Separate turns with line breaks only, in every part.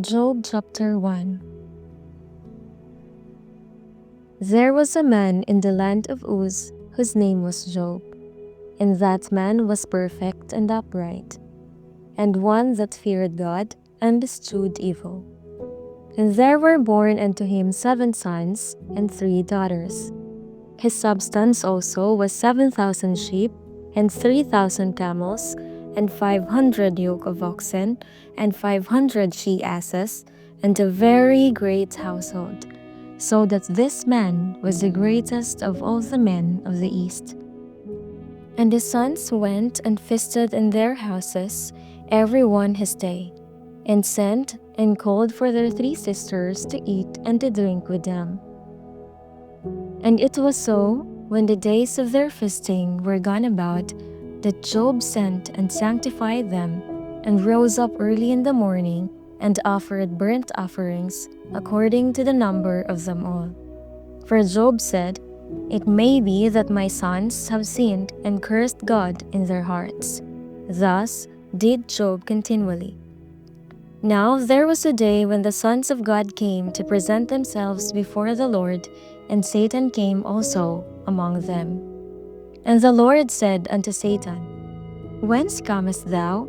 Job chapter 1. There was a man in the land of Uz whose name was Job, and that man was perfect and upright, and one that feared God and eschewed evil. And there were born unto him 7 sons and 3 daughters. His substance also was 7,000 sheep, and 3,000 camels, and 500 yoke of oxen, and 500 she-asses, and a very great household, so that this man was the greatest of all the men of the east. And his sons went and feasted in their houses, every one his day, and sent and called for their 3 sisters to eat and to drink with them. And it was so, when the days of their feasting were gone about, that Job sent and sanctified them, and rose up early in the morning, and offered burnt offerings according to the number of them all. For Job said, "It may be that my sons have sinned and cursed God in their hearts." Thus did Job continually. Now there was a day when the sons of God came to present themselves before the Lord, and Satan came also among them. And the Lord said unto Satan, "Whence comest thou?"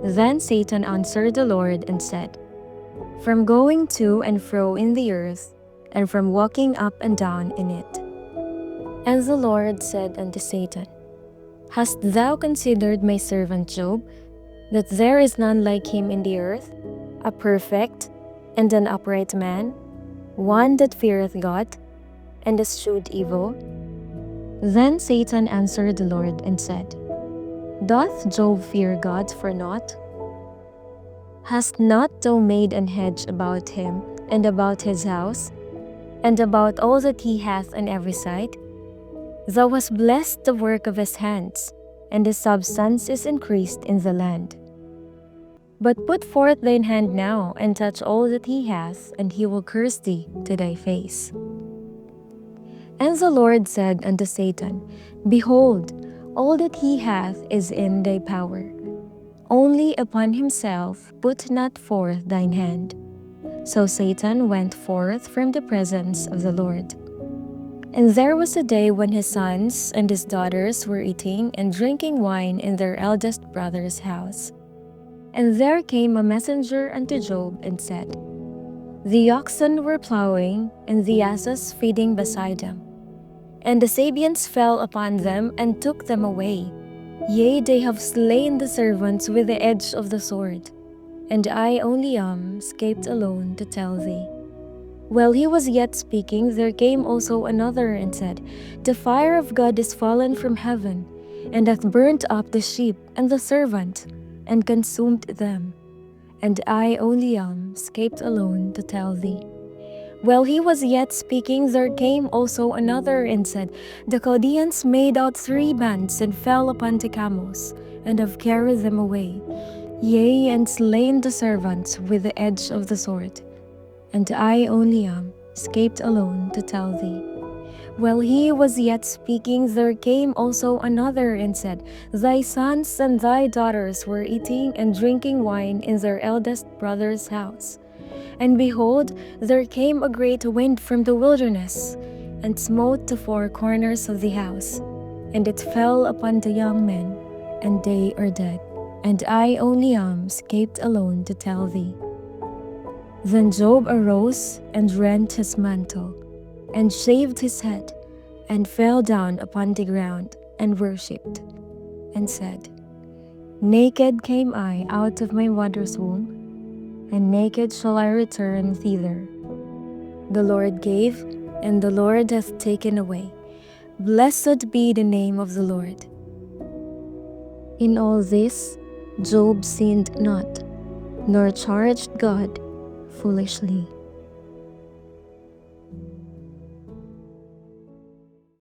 Then Satan answered the Lord and said, "From going to and fro in the earth, and from walking up and down in it." And the Lord said unto Satan, "Hast thou considered my servant Job, that there is none like him in the earth, a perfect and an upright man, one that feareth God, and eschewed evil?" Then Satan answered the Lord and said, "Doth Job fear God for naught? Hast not thou made an hedge about him, and about his house, and about all that he hath on every side? Thou hast blessed the work of his hands, and his substance is increased in the land. But put forth thine hand now, and touch all that he hath, and he will curse thee to thy face." And the Lord said unto Satan, "Behold, all that he hath is in thy power. Only upon himself put not forth thine hand." So Satan went forth from the presence of the Lord. And there was a day when his sons and his daughters were eating and drinking wine in their eldest brother's house. And there came a messenger unto Job and said, "The oxen were plowing, and the asses feeding beside them. And the Sabeans fell upon them and took them away. Yea, they have slain the servants with the edge of the sword. And I only am escaped alone to tell thee." While he was yet speaking, there came also another and said, "The fire of God is fallen from heaven, and hath burnt up the sheep and the servant, and consumed them. And I only am escaped alone to tell thee." While he was yet speaking, there came also another and said, "The Chaldeans made out 3 bands, and fell upon the camels, and have carried them away. Yea, and slain the servants with the edge of the sword. And I only am escaped alone to tell thee." While he was yet speaking, there came also another and said, "Thy sons and thy daughters were eating and drinking wine in their eldest brother's house. And behold, there came a great wind from the wilderness, and smote the 4 corners of the house, and it fell upon the young men, and they are dead. And I only am escaped alone to tell thee." Then Job arose and rent his mantle, and shaved his head, and fell down upon the ground, and worshipped, and said, "Naked came I out of my mother's womb, and naked shall I return thither. The Lord gave, and the Lord hath taken away. Blessed be the name of the Lord." In all this, Job sinned not, nor charged God foolishly.